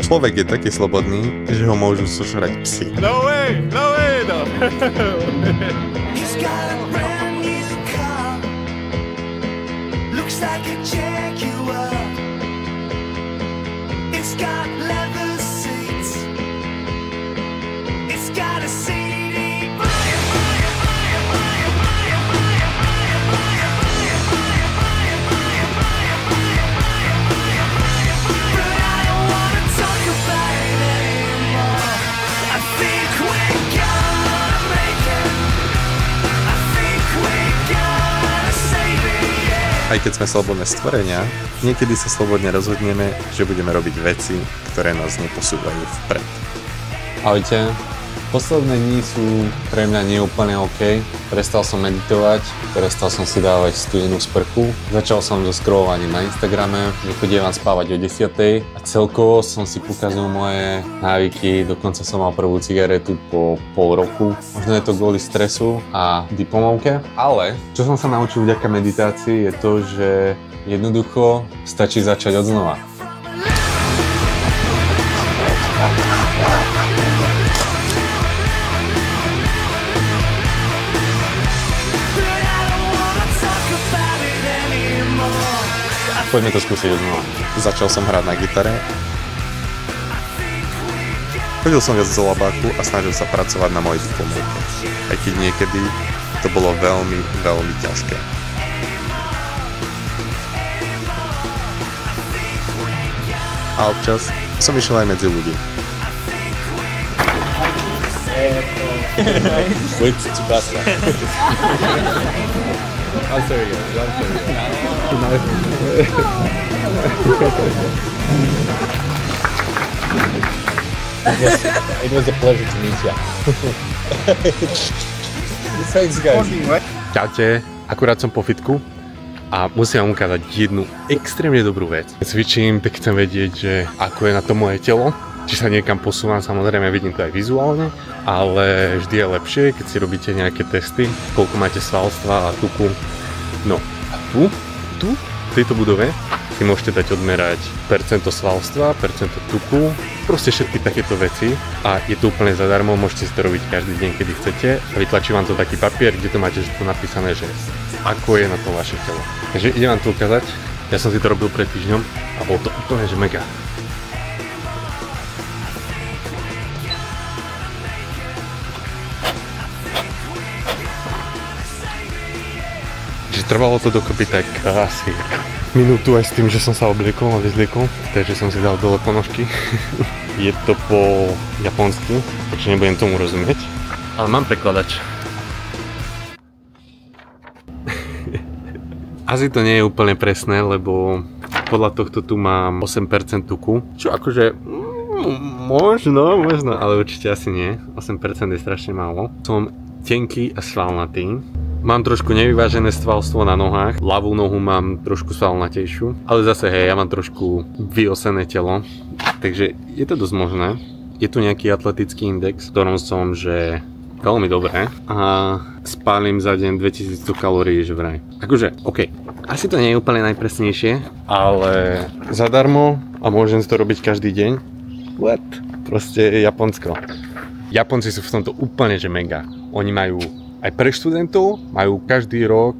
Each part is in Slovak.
Človek je taký slobodný, že ho môžu zožrať psi. No way, no. Aj keď sme slobodné stvorenia, niekedy sa slobodne rozhodneme, že budeme robiť veci, ktoré nás neposúvajú vpred. Ahojte. Posledné dni sú pre mňa neúplne OK. Prestal som meditovať, prestal som si dávať studenú sprchu, začal som so scrollovaním na Instagrame, nechodievam spávať o 10:00 a celkovo som si pokazil moje návyky, dokonca som mal prvú cigaretu po pol roku. Možno je to kvôli stresu a diplomovke, ale čo som sa naučil vďaka meditácii je to, že jednoducho stačí začať od znova. Poďme to skúsiť odnova. Začal som hrať na gitare. Chodil som viac do labáku a snažil sa pracovať na mojej diplomovke. Aj keď niekedy to bolo veľmi, veľmi ťažké. A občas som išiel aj medzi ľudí. Wait to basta. I'm sorry. It was a pleasure to meet you. Thanks, guys. Čaute, akurát som po fitku a musím vám ukázať jednu extrémne dobrú vec. Cvičím, tak chcem vedieť, že ako je na to moje telo, či sa niekam posúvam, samozrejme vidím to aj vizuálne, ale vždy je lepšie, keď si robíte nejaké testy, koľko máte svalstva a tuku. No a tu, v tejto budove si môžete dať odmerať percento svalstva, percento tuku, proste všetky takéto veci a je to úplne zadarmo, môžete si to robiť každý deň, kedy chcete a vytlačí vám to taký papier, kde to máte všetko napísané, že ako je na to vaše telo. Takže idem vám to ukázať, ja som si to robil pred týždňom a bolo to úplne že mega. Trvalo to dokopy tak asi minútu aj s tým, že som sa obliekol a vyzliekol, takže som si dal dole ponožky. Je to po japonsky, takže nebudem tomu rozumieť, ale mám prekladač. Asi to nie je úplne presné, lebo podľa tohto tu mám 8% tuku, čo akože možno, ale určite asi nie. 8% je strašne málo. Som tenký a svalnatý. Mám trošku nevyvážené svalstvo na nohách, ľavú nohu mám trošku svalnatejšiu, ale zase hej, ja mám trošku vyosené telo, takže je to dosť možné. Je tu nejaký atletický index, v ktorom som, že veľmi dobré a spálim za deň 2100 kalórií, že vraj. Akože, OK, asi to nie je úplne najpresnejšie, ale zadarmo a môžem si to robiť každý deň. What? Proste Japonsko. Japonci sú v tomto úplne, že mega. Oni majú aj pre študentov, majú každý rok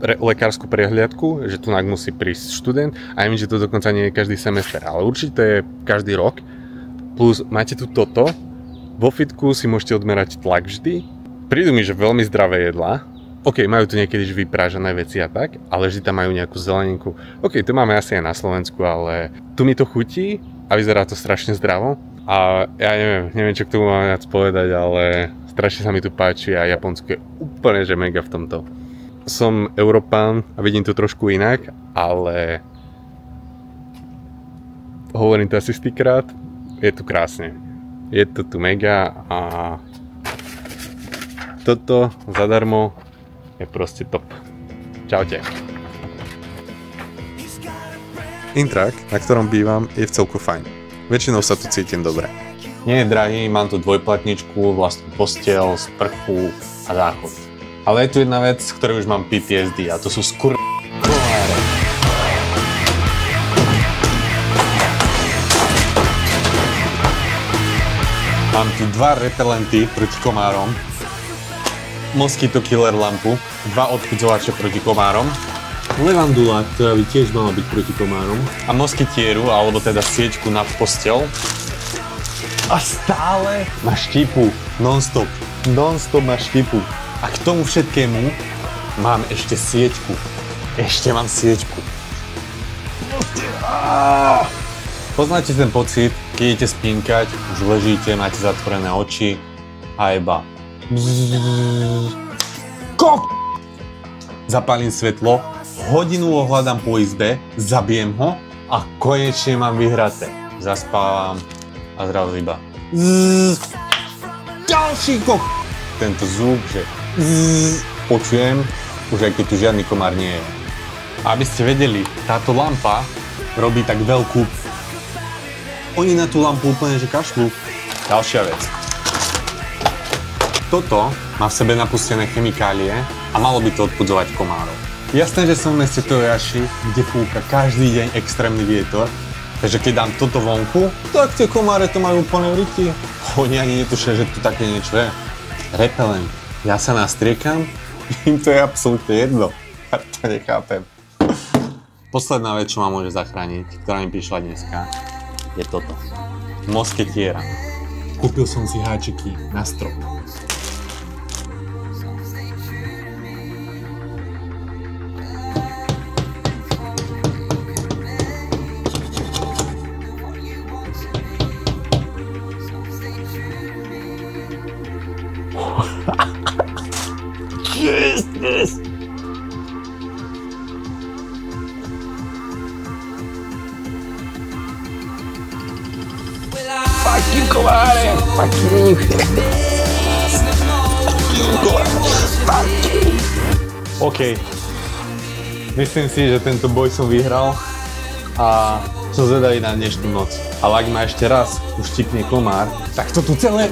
lekárskú prehliadku, že tu musí prísť študent a ja viem, že to dokonca nie je každý semester, ale určite je každý rok. Plus máte tu toto, vo fitku si môžete odmerať tlak vždy. Prídu mi, že veľmi zdravé jedlá. OK, majú tu niekedy vyprážané veci a tak, ale vždy tam majú nejakú zeleninku. OK, to máme asi aj na Slovensku, ale tu mi to chutí a vyzerá to strašne zdravo. A ja neviem, čo k tomu mám viac povedať, ale strašne sa mi tu páči a Japonsko je úplne, že mega v tomto. Som Európán a vidím to trošku inak, ale hovorím to asi stýkrát, je tu krásne. Je to tu mega a toto zadarmo je proste top. Čaute. Intrak, na ktorom bývam, je vcelku fajn. Väčšinou sa tu cítim dobre. Nie je drahý, mám tu dvojplatničku, vlastnú posteľ, sprchu a záchod. Ale je tu jedna vec, z ktorej už mám PTSD a to sú koláre. Mám tu 2 repelenty proti komárom, Mosquito Killer lampu, 2 odchudzovače proti komárom, levandula, ktorá by tiež mala byť proti komárom, a moskitieru, alebo teda sieťku nad posteľ. A stále má štipu, non-stop má štipu. A k tomu všetkému mám ešte sieťku. Ešte mám sieťku. Poznáte ten pocit, keď idete spínkať, už ležíte, máte zatvorené oči a iba zapálim svetlo, hodinu ho hľadám po izbe, zabijem ho a konečne mám vyhraté. Zaspávam a zrazu iba ďalší tento zvuk, že počujem, už aj keď tu žiadny komár nie je. A aby ste vedeli, táto lampa robí tak veľkú. Oni na tú lampu úplne že kašľú. Ďalšia vec. Toto má v sebe napustené chemikálie a malo by to odpudzovať komárov. Jasné, že som v meste Toyohashi, kde fúka každý deň extrémny vietor, takže keď dám toto vonku, tak tie komáre to majú úplne v ryti. Oni ani netušia, že tu také niečo je. Repelent. Ja sa nastriekam, im to je absolútne jedno. Ja to nechápem. Posledná vec, čo ma môže zachrániť, ktorá mi prišla dneska, je toto. Mosketiera. Kúpil som si háčiky na strop. Yes! Fucking komáre! Fucking! OK. Myslím si, že tento boj som vyhral a som zvedavý na dnešnú noc. Ale ak ma ešte raz uštípne komár, tak to tu celé